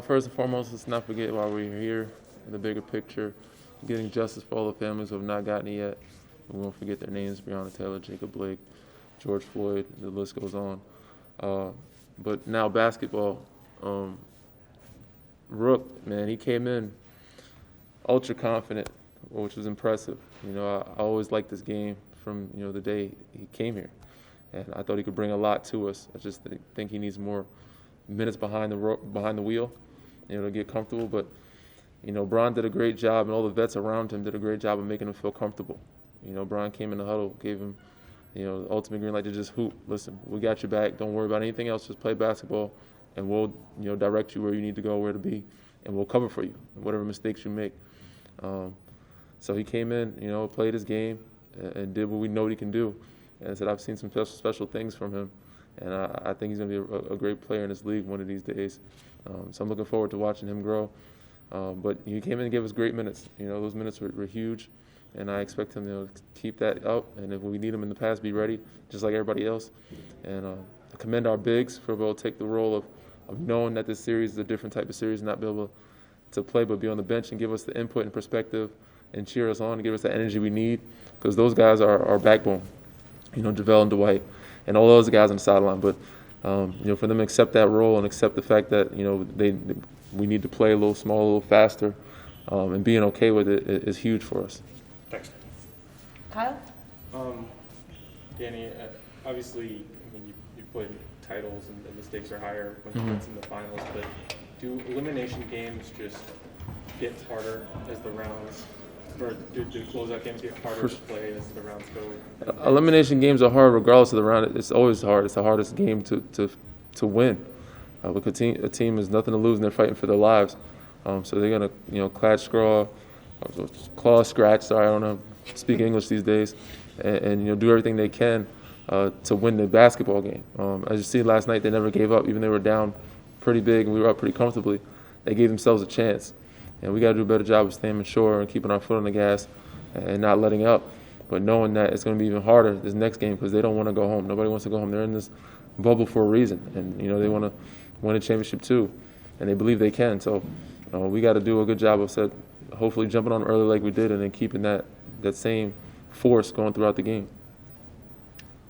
First and foremost, let's not forget why we're here, in the bigger picture, getting justice for all the families who have not gotten it yet. We won't forget their names: Breonna Taylor, Jacob Blake, George Floyd. The list goes on. But now basketball. Rook, man, he came in ultra confident, which was impressive. I always liked this game from the day he came here, and I thought he could bring a lot to us. I just think he needs more minutes behind the wheel, to get comfortable. But Bron did a great job, and all the vets around him did a great job of making him feel comfortable. Bron came in the huddle, gave him the ultimate green light to just hoop. Listen, we got your back. Don't worry about anything else. Just play basketball, and we'll direct you where you need to go, where to be, and we'll cover for you, whatever mistakes you make. So he came in, played his game, and did what we know he can do. And I said, I've seen some special things from him, and I think he's going to be a great player in this league one of these days. So I'm looking forward to watching him grow. But he came in and gave us great minutes. Those minutes were huge, and I expect him to keep that up. And if we need him in the pass, be ready, just like everybody else. And I commend our bigs for being able to take the role of knowing that this series is a different type of series, not be able to play, but be on the bench and give us the input and perspective and cheer us on and give us the energy we need, because those guys are our backbone, JaVale and Dwight and all those guys on the sideline. But, for them to accept that role and accept the fact that, we need to play a little smaller, a little faster, and being okay with it is huge for us. Thanks. Kyle? Danny, obviously, you played titles and the stakes are higher when it's in the finals, but do elimination games just get harder as the rounds, or do closeout games get harder to play as the rounds go? Elimination games are hard regardless of the round. It's always hard. It's the hardest game to win. Because a team has nothing to lose and they're fighting for their lives. So they're going to, claw, scratch, sorry, I don't know, speak English these days, and do everything they can to win the basketball game. As you see last night, they never gave up, even though they were down pretty big and we were up pretty comfortably. They gave themselves a chance. And we got to do a better job of staying mature and keeping our foot on the gas and not letting up. But knowing that it's going to be even harder this next game because they don't want to go home. Nobody wants to go home. They're in this bubble for a reason. And, they want to win a championship too. And they believe they can. So we got to do a good job of hopefully jumping on early like we did and then keeping that same force going throughout the game.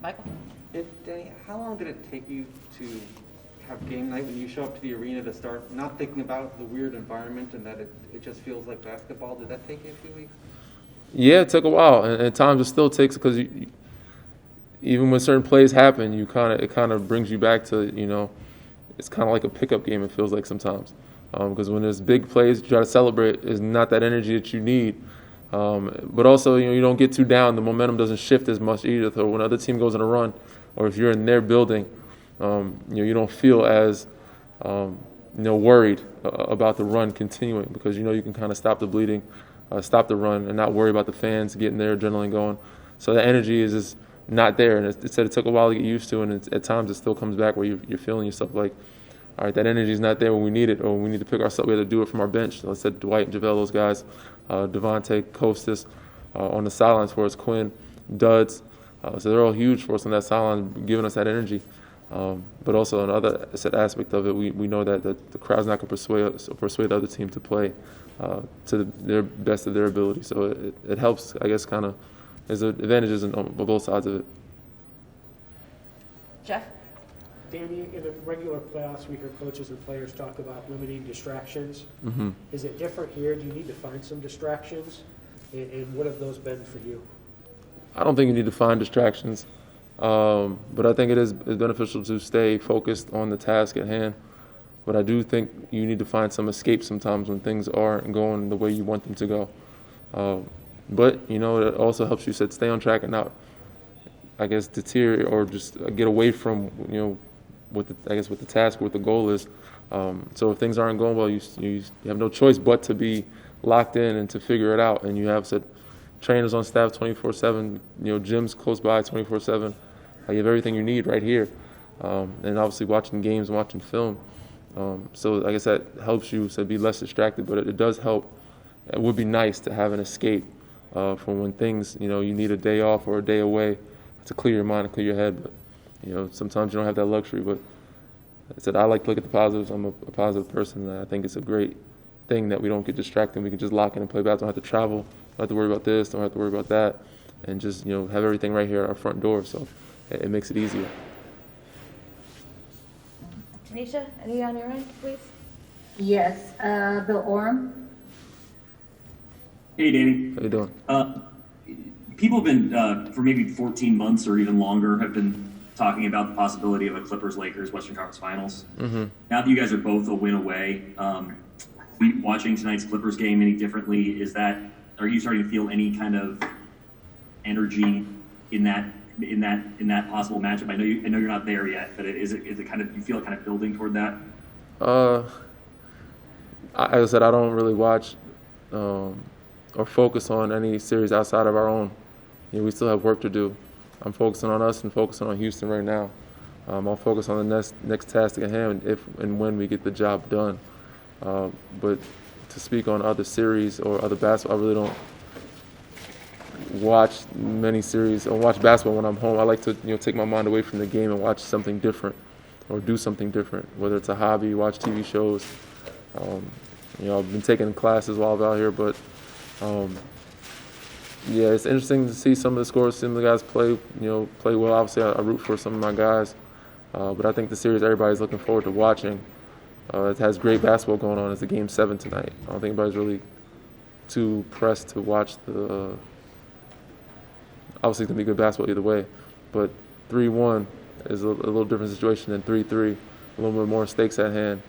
Michael? Danny, how long did it take you to have game night when you show up to the arena to start not thinking about the weird environment and that it just feels like basketball? Did that take you a few weeks? Yeah, it took a while, and at times it still takes, because even when certain plays happen, it kind of brings you back to, it's kind of like a pickup game, it feels like sometimes. Because when there's big plays, you try to celebrate, is not that energy that you need. But also, you don't get too down. The momentum doesn't shift as much either. So when another team goes on a run, or if you're in their building, you don't feel as worried about the run continuing, because you can kind of stop the bleeding, stop the run, and not worry about the fans getting their adrenaline going. So the energy is just not there, and it took a while to get used to, and at times it still comes back where you're feeling yourself like, all right, that energy is not there when we need it, or when we need to pick ourselves. We have to do it from our bench. So I said Dwight and JaVale, those guys, Devontae, Kostas on the sidelines for us, Quinn, Duds. So they're all huge for us on that sideline, giving us that energy. But also another aspect of it, we know that the crowd's not going to persuade the other team to play to their best of their ability. So it helps, I guess, kind of. There's advantages on both sides of it. Jeff? Danny, in the regular playoffs, we hear coaches and players talk about limiting distractions. Mm-hmm. Is it different here? Do you need to find some distractions? And what have those been for you? I don't think you need to find distractions, but I think it is beneficial to stay focused on the task at hand. But I do think you need to find some escape sometimes when things aren't going the way you want them to go. But, it also helps you stay on track and not, I guess, deteriorate or just get away from, what the task, what the goal is. So if things aren't going well, you have no choice but to be locked in and to figure it out. And you have trainers on staff 24/7, gyms close by 24/7. You have everything you need right here. And obviously watching games, watching film. So I guess that helps you be less distracted, but it does help. It would be nice to have an escape from when things, you need a day off or a day away to clear your mind and clear your head. But, sometimes you don't have that luxury. But I said I like to look at the positives. I'm a positive person, and I think it's a great thing that we don't get distracted. We can just lock in and play basketball. Don't have to travel. Don't have to worry about this. Don't have to worry about that, and just have everything right here at our front door. So it makes it easier. Tanisha, any on your end, please? Yes, Bill Oram. Hey, Danny. How you doing? People have been, for maybe 14 months or even longer, have been talking about the possibility of a Clippers-Lakers Western Conference Finals. Mm-hmm. Now that you guys are both a win away, watching tonight's Clippers game any differently, are you starting to feel any kind of energy in that possible matchup? I know you're not there yet, but is it kind of, you feel it kind of building toward that? As I said, I don't really watch or focus on any series outside of our own. We still have work to do. I'm focusing on us and focusing on Houston right now. I'll focus on the next task at hand if and when we get the job done. But to speak on other series or other basketball, I really don't watch many series or watch basketball when I'm home. I like to take my mind away from the game and watch something different or do something different, whether it's a hobby, watch TV shows. I've been taking classes while I'm out here, but it's interesting to see some of the scores, some of the guys play well. Obviously, I root for some of my guys, but I think the series everybody's looking forward to watching. It has great basketball going on. It's the Game 7 tonight. I don't think anybody's really too pressed to watch the. Obviously, it's gonna be good basketball either way, but 3-1 is a little different situation than 3-3. A little bit more stakes at hand,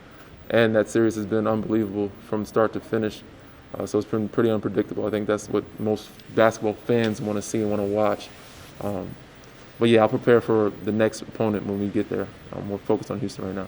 and that series has been unbelievable from start to finish. So it's been pretty unpredictable. I think that's what most basketball fans want to see and want to watch. But I'll prepare for the next opponent when we get there. We're focused on Houston right now.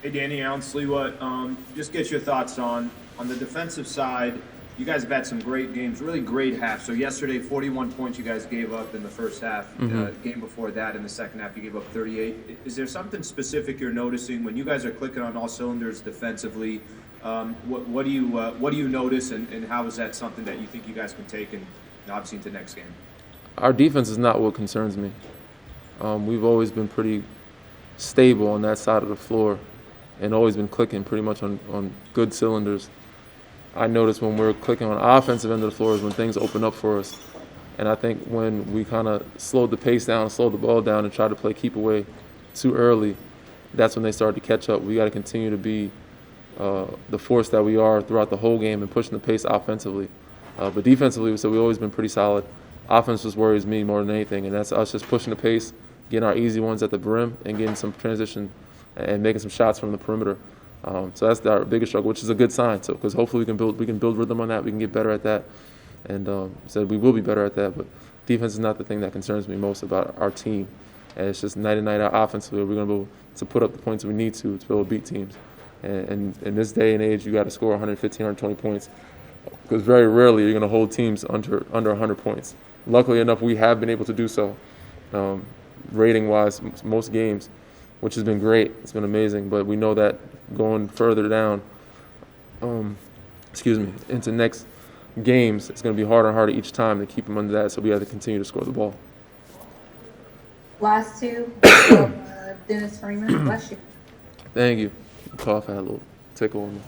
Hey, Danny, Alan Slewa. Just get your thoughts on the defensive side. You guys have had some great games, really great halves. So yesterday, 41 points you guys gave up in the first half. Mm-hmm. Game before that, in the second half, you gave up 38. Is there something specific you're noticing when you guys are clicking on all cylinders defensively? What do you notice, and how is that something that you think you guys can take and obviously into next game? Our defense is not what concerns me. We've always been pretty stable on that side of the floor and always been clicking pretty much on good cylinders. I notice when we're clicking on the offensive end of the floor is when things open up for us. And I think when we kind of slowed the pace down, slowed the ball down, and tried to play keep away too early, that's when they started to catch up. We got to continue to be the force that we are throughout the whole game and pushing the pace offensively. But defensively, we've always been pretty solid. Offense just worries me more than anything, and that's us just pushing the pace, getting our easy ones at the brim, and getting some transition and making some shots from the perimeter. So that's our biggest struggle, which is a good sign. So because hopefully we can build rhythm on that, we can get better at that, and so we will be better at that. But defense is not the thing that concerns me most about our team, and it's just night in night out offensively. We're going to be able to put up the points we need to be able to beat teams. And in this day and age, you got to score 115, 120 points, because very rarely you're going to hold teams under 100 points. Luckily enough, we have been able to do so, rating-wise, most games, which has been great. It's been amazing. But we know that going further down, into next games, it's going to be harder and harder each time to keep them under that. So we have to continue to score the ball. Last two, Dennis Freeman. Bless you. Thank you. Cough, I had a little tickle on me.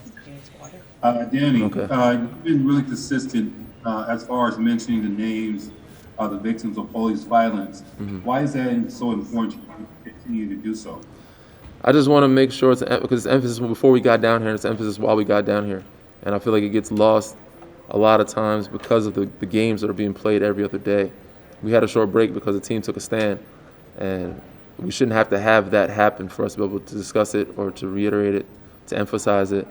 Danny, Okay. You've been really consistent as far as mentioning the names of the victims of police violence. Mm-hmm. Why is that so important to continue to do so? I just want to make sure because it's emphasis before we got down here, and it's emphasis while we got down here. And I feel like it gets lost a lot of times because of the games that are being played every other day. We had a short break because the team took a stand, and we shouldn't have to have that happen for us to be able to discuss it or to reiterate it, to emphasize it,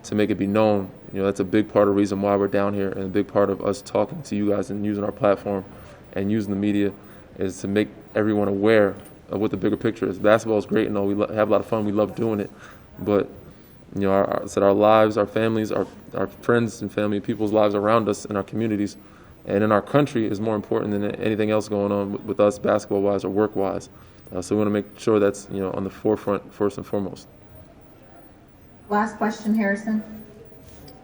to make it be known. That's a big part of the reason why we're down here, and a big part of us talking to you guys and using our platform and using the media is to make everyone aware of what the bigger picture is. Basketball is great and all. We have a lot of fun. We love doing it. But, our lives, our families, our friends and family, people's lives around us in our communities and in our country is more important than anything else going on with us basketball-wise or work-wise. So we want to make sure that's on the forefront first and foremost. Last question, Harrison.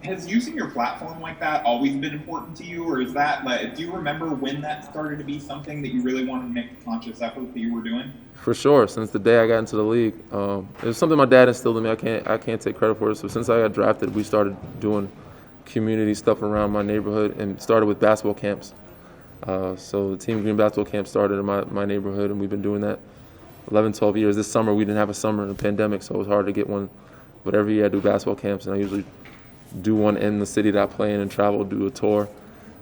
has using your platform like that always been important to you, or is that like, do you remember when that started to be something that you really wanted to make a conscious effort that you were doing? For sure, since the day I got into the league, it was something my dad instilled in me. I can't take credit for it. So since I got drafted, we started doing community stuff around my neighborhood, and started with basketball camps. So the Team Green basketball camp started in my neighborhood, and we've been doing that 11, 12 years. This summer we didn't have a summer in the pandemic, so it was hard to get one. But every year I do basketball camps, and I usually do one in the city that I play in and travel, do a tour,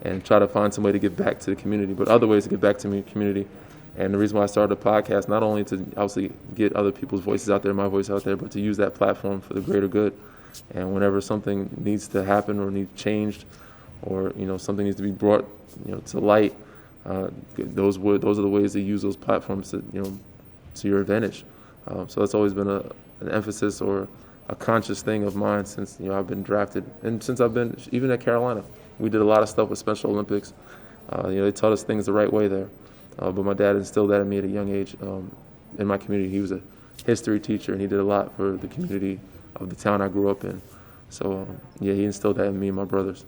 and try to find some way to give back to the community, but other ways to give back to the community. And the reason why I started a podcast, not only to obviously get other people's voices out there, my voice out there, but to use that platform for the greater good. And whenever something needs to happen or needs changed, or something needs to be brought to light, those are the ways to use those platforms to your advantage. So that's always been an emphasis or a conscious thing of mine since I've been drafted, and since I've been even at Carolina. We did a lot of stuff with Special Olympics. They taught us things the right way there. But my dad instilled that in me at a young age. In my community, he was a history teacher, and he did a lot for the community of the town I grew up in. So he instilled that in me and my brothers.